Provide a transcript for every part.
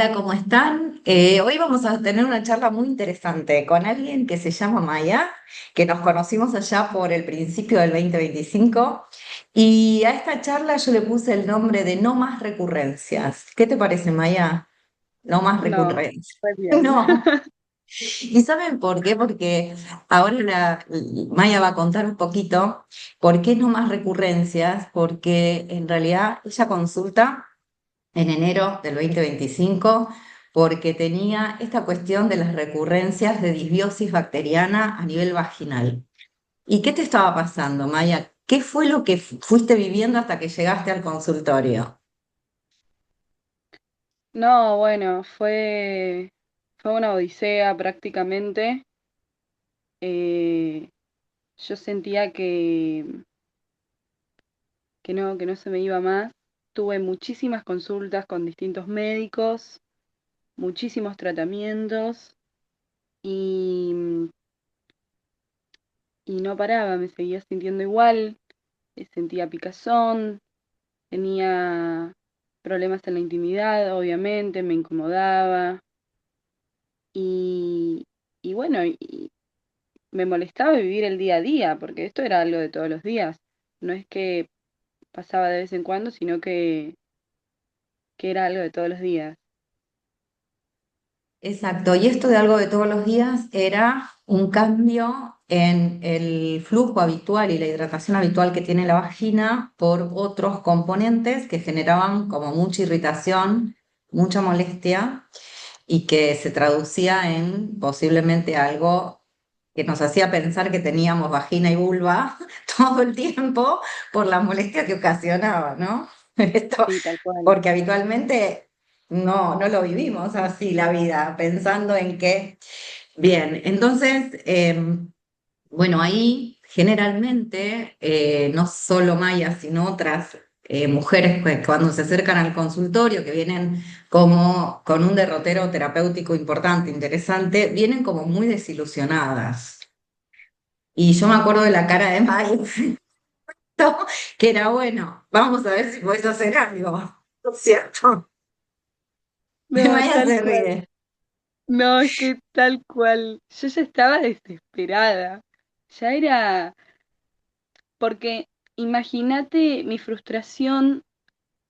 Hola, ¿cómo están? Hoy vamos a tener una charla muy interesante con alguien que se llama Maya, que nos conocimos allá por el principio del 2025, y a esta charla yo le puse el nombre de No más recurrencias. ¿Qué te parece, Maya? No más No, recurrencias. muy bien. No. ¿Y saben por qué? Porque ahora Maya va a contar un poquito por qué no más recurrencias, porque en realidad ella consulta en enero del 2025 porque tenía esta cuestión de las recurrencias de disbiosis bacteriana a nivel vaginal. ¿Y qué te estaba pasando, Maya? ¿Qué fue lo que fuiste viviendo hasta que llegaste al consultorio? No, bueno, fue una odisea prácticamente. Eh, yo sentía que no se me iba más. Tuve muchísimas consultas con distintos médicos, muchísimos tratamientos y, y no paraba, me seguía sintiendo igual, sentía picazón, tenía problemas en la intimidad, obviamente, me incomodaba. Y, y bueno, me molestaba vivir el día a día, porque esto era algo de todos los días. No es que pasaba de vez en cuando, sino que era algo de todos los días. Exacto, y esto de algo de todos los días era un cambio en el flujo habitual y la hidratación habitual que tiene la vagina por otros componentes que generaban como mucha irritación, mucha molestia y que se traducía en posiblemente algo que nos hacía pensar que teníamos vagina y vulva todo el tiempo por la molestia que ocasionaba, ¿no? Esto, Sí, tal cual. porque habitualmente no lo vivimos así la vida, pensando en que, bien, entonces, bueno, ahí generalmente, no solo Maya, sino otras mujeres que cuando se acercan al consultorio, que vienen como con un derrotero terapéutico importante, interesante, vienen como muy desilusionadas. Y yo me acuerdo de la cara de Maya, que era bueno, vamos a ver si puedes hacer algo, ¿no es cierto? No, Maya tal se cual. ríe. No, es que tal cual. Yo ya estaba desesperada. Ya era, porque imagínate mi frustración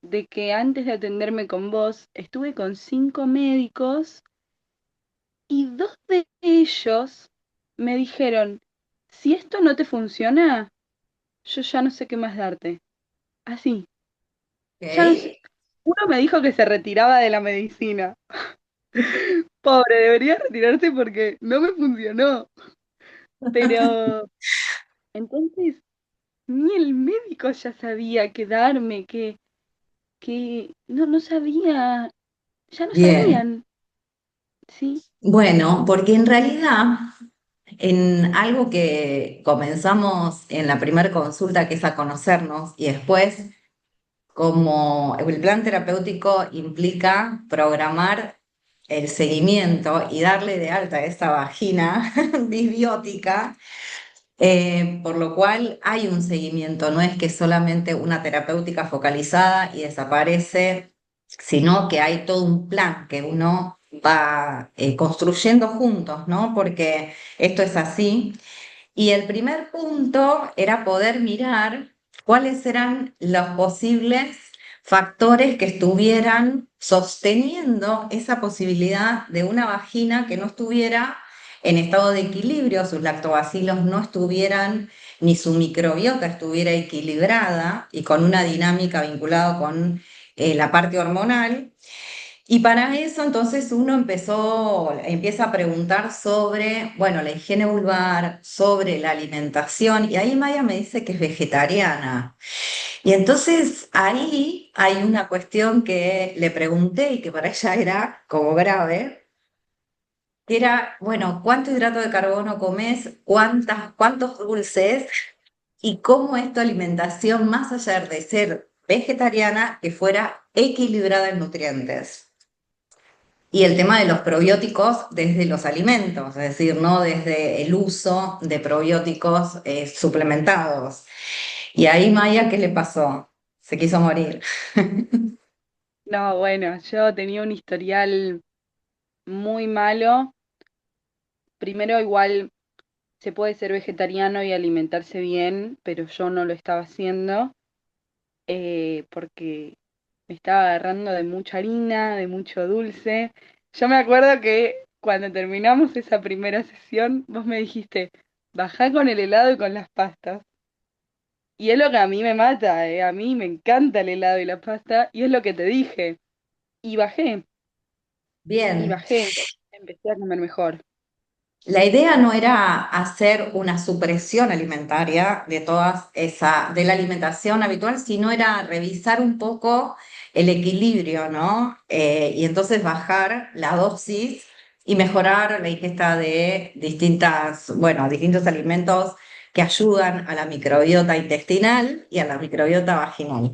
de que antes de atenderme con vos, estuve con 5 médicos y 2 de ellos me dijeron, si esto no te funciona, yo ya no sé qué más darte. Así, ya no sé. Ok. Uno me dijo que se retiraba de la medicina. Pobre, debería retirarse porque no me funcionó. Pero entonces ni el médico ya sabía qué darme, que no sabía, ya no Bien. sabían, ¿sí? Bueno, porque en realidad en algo que comenzamos en la primera consulta, que es a conocernos, y después, como el plan terapéutico implica programar el seguimiento y darle de alta a esa vagina disbiótica, por lo cual hay un seguimiento, no es que solamente una terapéutica focalizada y desaparece, sino que hay todo un plan que uno va construyendo juntos, ¿no? Porque esto es así. Y el primer punto era poder mirar cuáles eran los posibles factores que estuvieran sosteniendo esa posibilidad de una vagina que no estuviera en estado de equilibrio, sus lactobacilos no estuvieran, ni su microbiota estuviera equilibrada y con una dinámica vinculada con la parte hormonal. Y para eso entonces uno empieza a preguntar sobre, bueno, la higiene vulvar, sobre la alimentación, y ahí Maya me dice que es vegetariana. Y entonces ahí hay una cuestión que le pregunté y que para ella era como grave, que era, bueno, ¿cuánto hidrato de carbono comes? ¿Cuántos dulces? Y cómo es tu alimentación, más allá de ser vegetariana, que fuera equilibrada en nutrientes. Y el tema de los probióticos desde los alimentos, es decir, no desde el uso de probióticos suplementados. Y ahí Maya, ¿qué le pasó? Se quiso morir. No, bueno, yo tenía un historial muy malo. Primero, igual se puede ser vegetariano y alimentarse bien, pero yo no lo estaba haciendo porque me estaba agarrando de mucha harina, de mucho dulce. Yo me acuerdo que cuando terminamos esa primera sesión, vos me dijiste, bajá con el helado y con las pastas. Y es lo que a mí me mata, a mí me encanta el helado y la pasta, y es lo que te dije. Y bajé, y Bien. bajé, empecé a comer mejor. La idea no era hacer una supresión alimentaria de la alimentación habitual, sino era revisar un poco el equilibrio, ¿no? Y entonces bajar la dosis y mejorar la ingesta de distintos alimentos que ayudan a la microbiota intestinal y a la microbiota vaginal.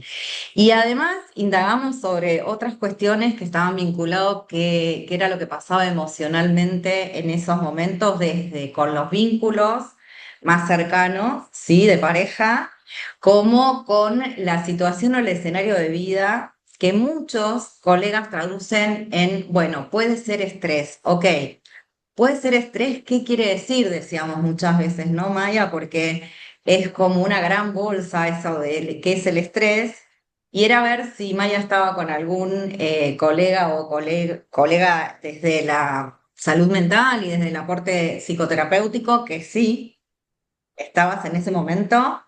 Y además indagamos sobre otras cuestiones que estaban vinculadas, que era lo que pasaba emocionalmente en esos momentos, desde con los vínculos más cercanos, ¿sí? De pareja, como con la situación o el escenario de vida que muchos colegas traducen en, bueno, puede ser estrés, ok. Puede ser estrés, ¿qué quiere decir? Decíamos muchas veces, ¿no, Maya? Porque es como una gran bolsa eso de qué es el estrés. Y era ver si Maya estaba con algún colega o colega desde la salud mental y desde el aporte psicoterapéutico, que sí, estabas en ese momento,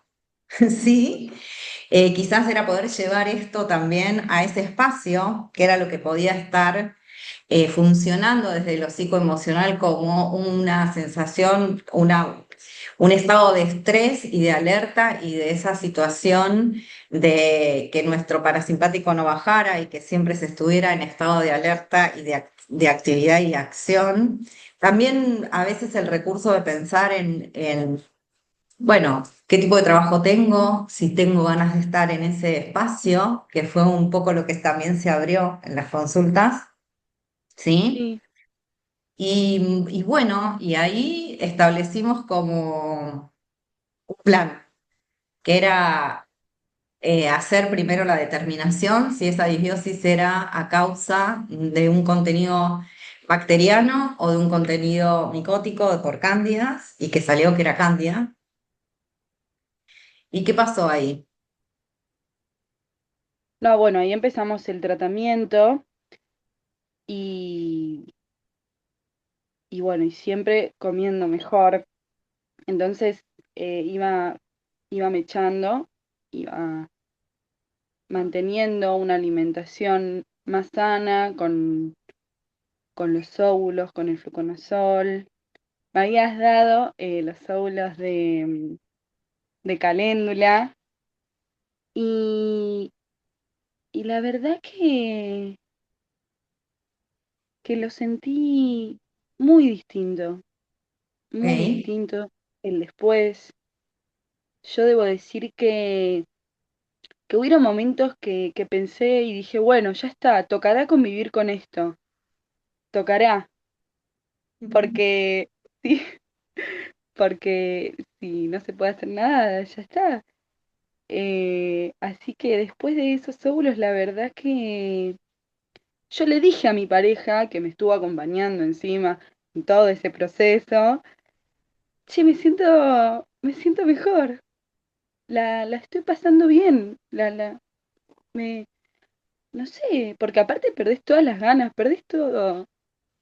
sí. Quizás era poder llevar esto también a ese espacio, que era lo que podía estar funcionando desde lo psicoemocional como una sensación, un estado de estrés y de alerta y de esa situación de que nuestro parasimpático no bajara y que siempre se estuviera en estado de alerta y de actividad y acción. También a veces el recurso de pensar bueno, qué tipo de trabajo tengo, si tengo ganas de estar en ese espacio, que fue un poco lo que también se abrió en las consultas, ¿sí? Sí, Y bueno, y ahí establecimos como un plan, que era hacer primero la determinación si esa disbiosis era a causa de un contenido bacteriano o de un contenido micótico por cándidas, y que salió que era cándida. ¿Y qué pasó ahí? no, bueno, ahí empezamos el tratamiento y, y bueno, y siempre comiendo mejor. Entonces iba mechando, iba manteniendo una alimentación más sana con los óvulos, con el fluconazol. Me habías dado los óvulos de caléndula y, y la verdad que lo sentí muy Ok. distinto el después. Yo debo decir que hubieron momentos que pensé y dije, bueno, ya está, tocará convivir con esto, tocará, porque sí, porque si no se puede hacer nada, ya está. Así que después de esos óvulos, la verdad que yo le dije a mi pareja que me estuvo acompañando encima en todo ese proceso, che, me siento mejor, la estoy pasando bien, me, no sé, porque aparte perdés todas las ganas, perdés todo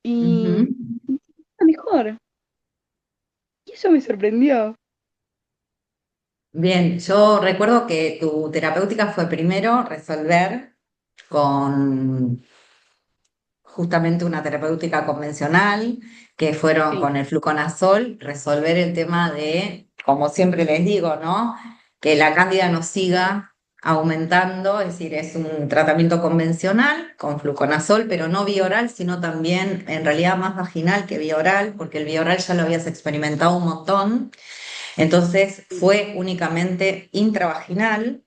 y Ujú. me siento mejor. Y eso me sorprendió. Bien, yo recuerdo que tu terapéutica fue primero resolver con justamente una terapéutica convencional, que fueron Sí, con el fluconazol, resolver el tema de, como siempre les digo, ¿no? Que la cándida no siga aumentando, es decir, es un tratamiento convencional con fluconazol, pero no vía oral, sino también en realidad más vaginal que vía oral, porque el vía oral ya lo habías experimentado un montón. Entonces sí, fue únicamente intravaginal.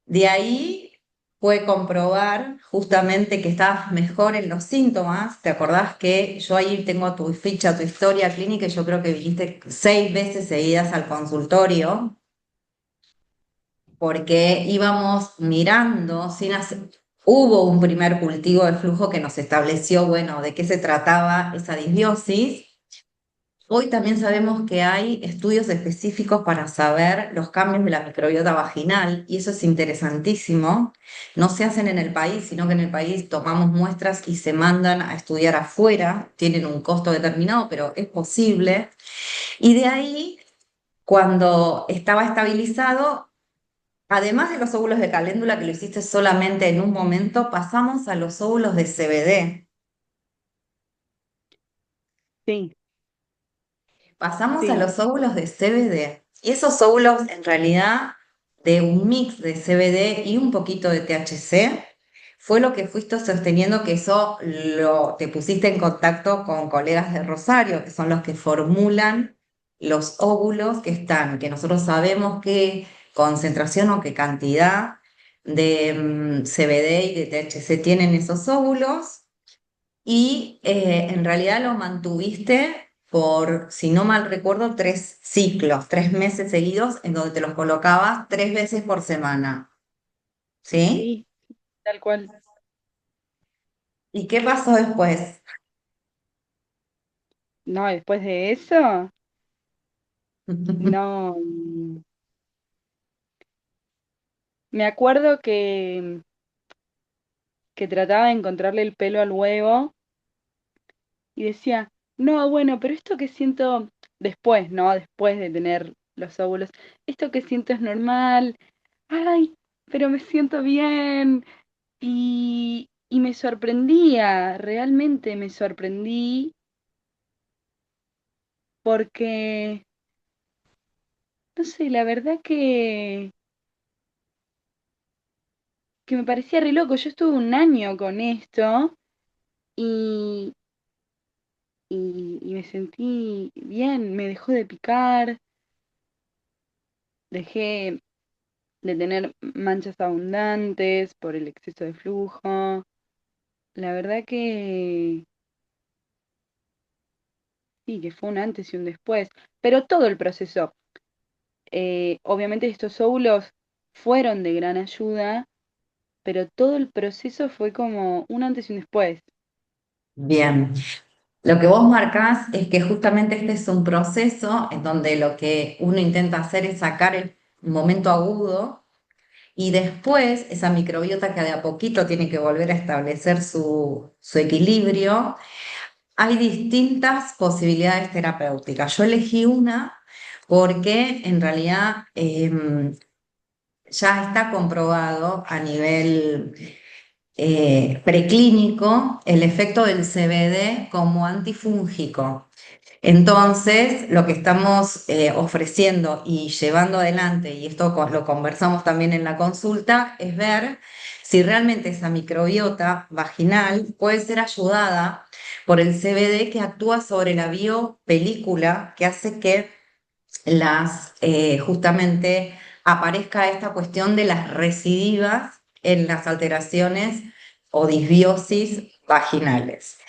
De ahí fue comprobar justamente que estabas mejor en los síntomas. ¿Te acordás que yo ahí tengo tu ficha, tu historia clínica, y yo creo que viniste 6 veces seguidas al consultorio? Porque íbamos mirando sin hacer. hubo un primer cultivo de flujo que nos estableció, bueno, de qué se trataba esa disbiosis. Hoy también sabemos que hay estudios específicos para saber los cambios de la microbiota vaginal y eso es interesantísimo. No se hacen en el país, sino que en el país tomamos muestras y se mandan a estudiar afuera. Tienen un costo determinado, pero es posible. Y de ahí, cuando estaba estabilizado, además de los óvulos de caléndula que lo hiciste solamente en un momento, pasamos a los óvulos de CBD. Sí, Pasamos a sí, los óvulos de CBD. Y esos óvulos, en realidad, de un mix de CBD y un poquito de THC, fue lo que fuiste sosteniendo que eso te pusiste en contacto con colegas de Rosario, que son los que formulan los óvulos que están, que nosotros sabemos qué concentración o qué cantidad de CBD y de THC tienen esos óvulos y en realidad lo mantuviste por, si no mal recuerdo, 3 ciclos, 3 meses seguidos, en donde te los colocabas 3 veces por semana. ¿Sí? sí, tal cual. ¿Y qué pasó después? No, después de eso, no. Me acuerdo que trataba de encontrarle el pelo al huevo y decía, no, bueno, pero esto que siento después, ¿no? Después de tener los óvulos, esto que siento es normal, ay, pero me siento bien. Y me sorprendía, realmente me sorprendí porque, no sé, la verdad que me parecía re loco. Yo estuve un año con esto y, y me sentí bien, me dejó de picar, dejé de tener manchas abundantes por el exceso de flujo. La verdad que sí, que fue un antes y un después, pero todo el proceso. Obviamente estos óvulos fueron de gran ayuda, pero todo el proceso fue como un antes y un después. Bien, lo que vos marcás es que justamente este es un proceso en donde lo que uno intenta hacer es sacar el momento agudo y después esa microbiota que de a poquito tiene que volver a establecer su equilibrio. Hay distintas posibilidades terapéuticas. Yo elegí una porque en realidad ya está comprobado a nivel preclínico el efecto del CBD como antifúngico. Entonces, lo que estamos ofreciendo y llevando adelante, y esto lo conversamos también en la consulta, es ver si realmente esa microbiota vaginal puede ser ayudada por el CBD que actúa sobre la biopelícula que hace que justamente aparezca esta cuestión de las recidivas en las alteraciones o disbiosis vaginales.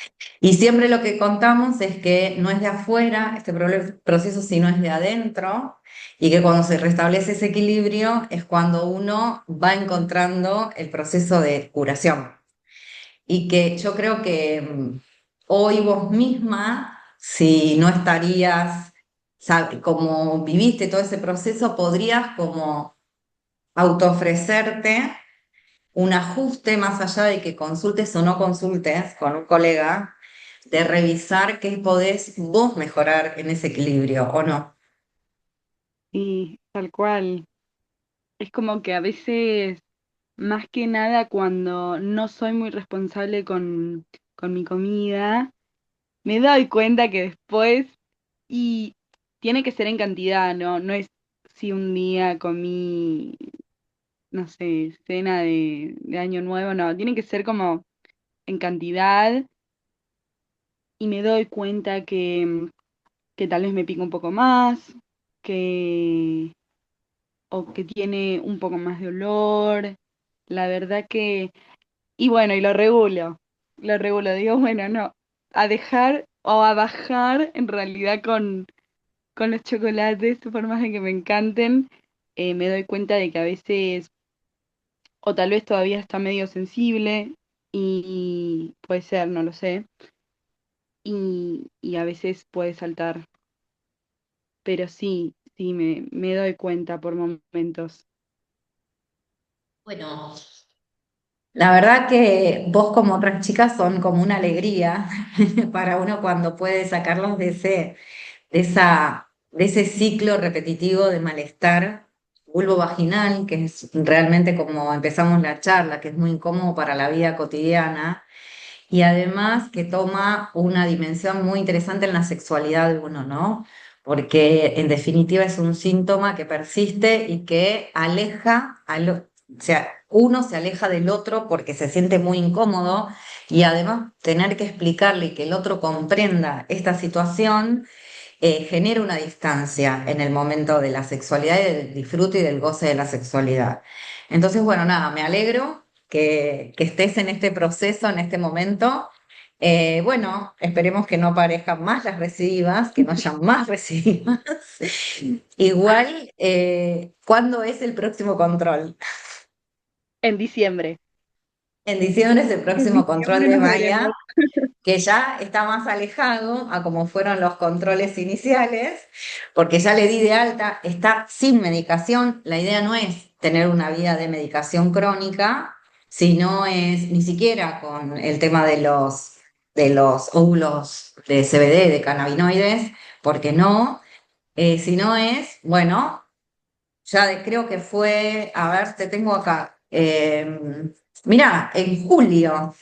Y siempre lo que contamos es que no es de afuera este proceso, sino es de adentro, y que cuando se restablece ese equilibrio es cuando uno va encontrando el proceso de curación. Y que yo creo que hoy vos misma, si no estarías, como viviste todo ese proceso, podrías como autoofrecerte un ajuste más allá de que consultes o no consultes con un colega, de revisar qué podés vos mejorar en ese equilibrio o no. Y tal cual. Es como que a veces, más que nada, cuando no soy muy responsable con mi comida, me doy cuenta que después, y tiene que ser en cantidad, ¿no? No es si un día comí, no sé, cena de Año Nuevo, no, tiene que ser como en cantidad y me doy cuenta que tal vez me pica un poco más, que, o que tiene un poco más de olor. La verdad que, y bueno, y lo regulo, digo, bueno, no, a dejar o a bajar en realidad con los chocolates, por más de que me encanten, me doy cuenta de que a veces o tal vez todavía está medio sensible y puede ser, no lo sé, y a veces puede saltar, pero sí, sí, me doy cuenta por momentos. Bueno, la verdad que vos como otras chicas son como una alegría para uno cuando puede sacarlos de ese ciclo repetitivo de malestar vulvovaginal, que es realmente como empezamos la charla, que es muy incómodo para la vida cotidiana y además que toma una dimensión muy interesante en la sexualidad de uno, ¿no? Porque en definitiva es un síntoma que persiste y que aleja, o sea, uno se aleja del otro porque se siente muy incómodo y además tener que explicarle y que el otro comprenda esta situación genera una distancia en el momento de la sexualidad y del disfrute y del goce de la sexualidad. Entonces, bueno, nada, me alegro que estés en este proceso, en este momento. Bueno, esperemos que no parezcan más las recidivas, que no haya más recidivas. Igual, ¿cuándo es el próximo control? En diciembre. En diciembre es el En próximo control diciembre de nos Maya, veremos. que ya está más alejado a como fueron los controles iniciales, porque ya le di de alta, está sin medicación. La idea no es tener una vida de medicación crónica, sino es ni siquiera con el tema de los óvulos de CBD, de cannabinoides, porque no, sino es, bueno, creo que fue, a ver, te tengo acá. Mirá, en julio,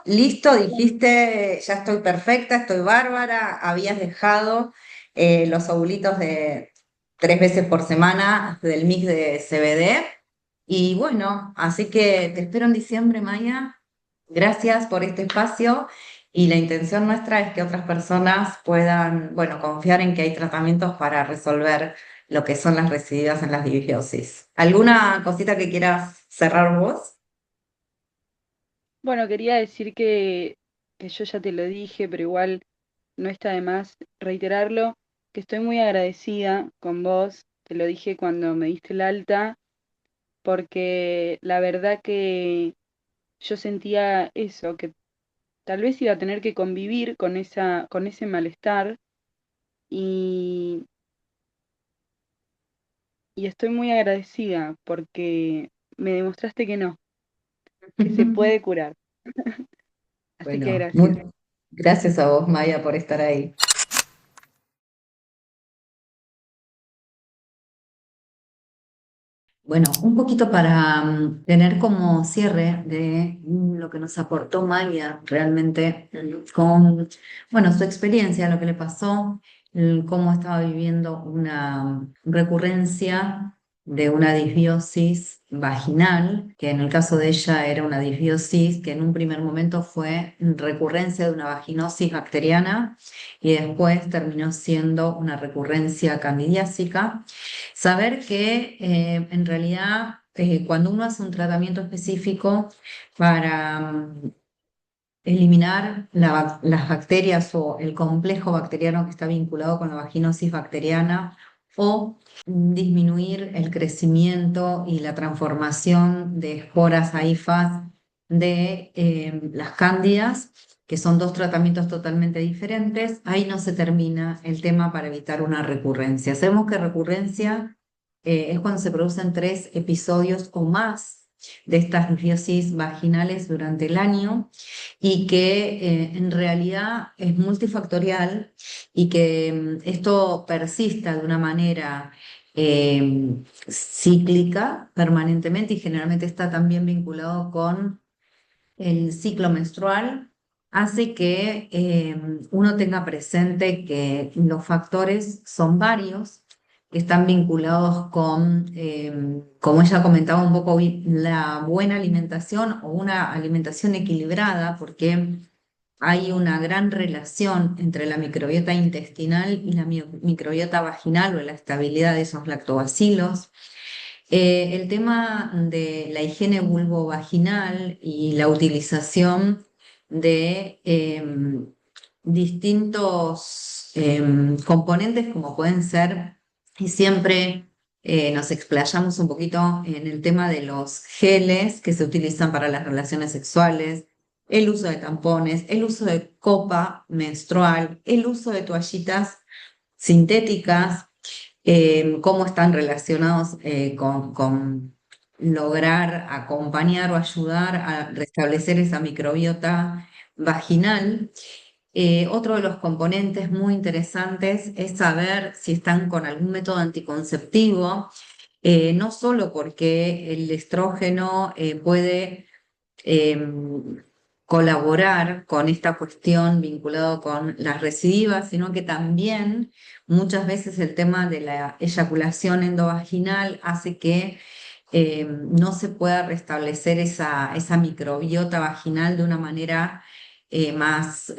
listo, dijiste, ya estoy perfecta, estoy bárbara, habías dejado los ovulitos de 3 veces por semana del mix de CBD. Y bueno, así que te espero en diciembre, Maya. Gracias por este espacio y la intención nuestra es que otras personas puedan, bueno, confiar en que hay tratamientos para resolver lo que son las residuas en las disbiosis. ¿Alguna cosita que quieras cerrar vos? Bueno, quería decir que yo ya te lo dije, pero igual no está de más reiterarlo, que estoy muy agradecida con vos, te lo dije cuando me diste el alta, porque la verdad que yo sentía eso, que tal vez iba a tener que convivir con con ese malestar y, y estoy muy agradecida porque me demostraste que no, que se puede curar. Así que Bueno, gracias. gracias a vos, Maya, por estar ahí. Bueno, un poquito para tener como cierre de lo que nos aportó Maya realmente con, bueno, su experiencia, lo que le pasó, cómo estaba viviendo una recurrencia de una disbiosis vaginal, que en el caso de ella era una disbiosis que en un primer momento fue recurrencia de una vaginosis bacteriana y después terminó siendo una recurrencia candidiásica. Saber que en realidad cuando uno hace un tratamiento específico para eliminar las bacterias o el complejo bacteriano que está vinculado con la vaginosis bacteriana o disminuir el crecimiento y la transformación de esporas a hifas de las cándidas, que son dos tratamientos totalmente diferentes, ahí no se termina el tema para evitar una recurrencia. Sabemos que recurrencia es cuando se producen 3 episodios o más de estas disbiosis vaginales durante el año y que en realidad es multifactorial y que esto persista de una manera cíclica permanentemente y generalmente está también vinculado con el ciclo menstrual, hace que uno tenga presente que los factores son varios, que están vinculados con, como ella comentaba un poco, la buena alimentación o una alimentación equilibrada, porque hay una gran relación entre la microbiota intestinal y la microbiota vaginal o la estabilidad de esos lactobacilos. El tema de la higiene vulvovaginal y la utilización de distintos componentes como pueden ser, y siempre nos explayamos un poquito en el tema de los geles que se utilizan para las relaciones sexuales, el uso de tampones, el uso de copa menstrual, el uso de toallitas sintéticas, cómo están relacionados con lograr acompañar o ayudar a restablecer esa microbiota vaginal. Otro de los componentes muy interesantes es saber si están con algún método anticonceptivo, no solo porque el estrógeno puede colaborar con esta cuestión vinculado con las recidivas, sino que también muchas veces el tema de la eyaculación endovaginal hace que no se pueda restablecer esa microbiota vaginal de una manera más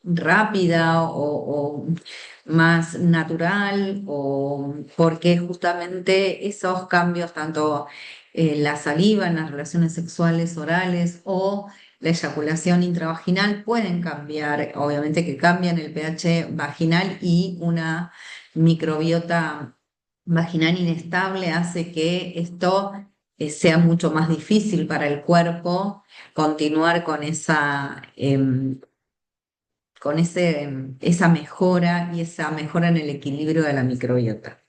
rápida o más natural, o porque justamente esos cambios, tanto la saliva en las relaciones sexuales orales o la eyaculación intravaginal, pueden cambiar, obviamente que cambian el pH vaginal, y una microbiota vaginal inestable hace que esto sea mucho más difícil para el cuerpo continuar con esa mejora y esa mejora en el equilibrio de la microbiota.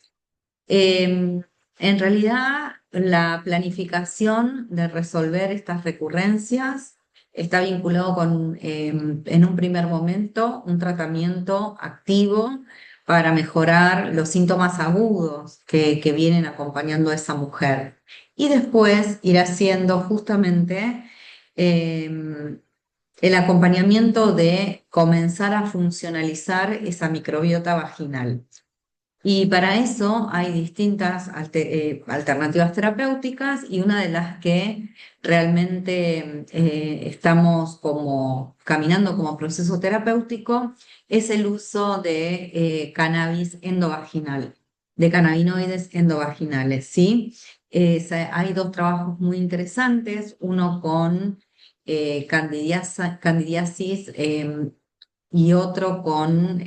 En realidad, la planificación de resolver estas recurrencias está vinculado con, en un primer momento, un tratamiento activo para mejorar los síntomas agudos que vienen acompañando a esa mujer. Y después ir haciendo justamente el acompañamiento de comenzar a funcionalizar esa microbiota vaginal. Y para eso hay distintas alternativas terapéuticas, y una de las que realmente estamos como caminando como proceso terapéutico es el uso de cannabis endovaginal, de cannabinoides endovaginales, ¿sí? Hay dos trabajos muy interesantes, uno con candidiasis y otro con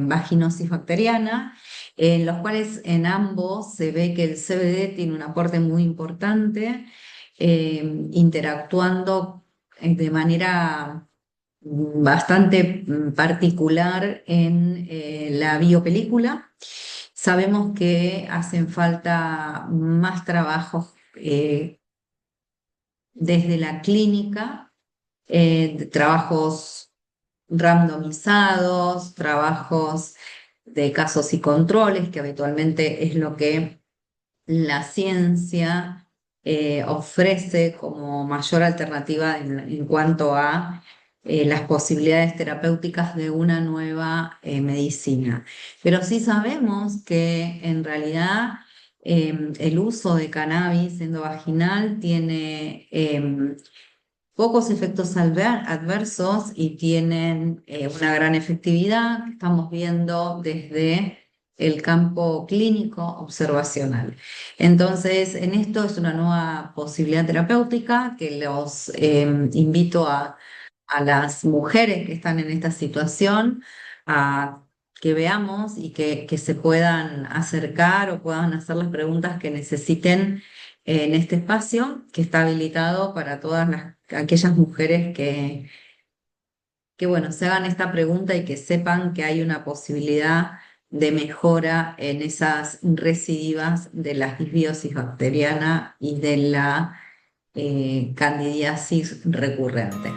vaginosis bacteriana, en los cuales en ambos se ve que el CBD tiene un aporte muy importante, interactuando de manera bastante particular en la biopelícula. Sabemos que hacen falta más trabajos desde la clínica, de trabajos randomizados, trabajos de casos y controles, que habitualmente es lo que la ciencia ofrece como mayor alternativa en cuanto a las posibilidades terapéuticas de una nueva medicina. Pero sí sabemos que en realidad el uso de cannabis endovaginal tiene pocos efectos adversos y tienen una gran efectividad que estamos viendo desde el campo clínico observacional. Entonces, en esto es una nueva posibilidad terapéutica que los invito a las mujeres que están en esta situación a que veamos y que se puedan acercar o puedan hacer las preguntas que necesiten en este espacio que está habilitado para todas aquellas mujeres que, bueno, se hagan esta pregunta y que sepan que hay una posibilidad de mejora en esas recidivas de la disbiosis bacteriana y de la candidiasis recurrente.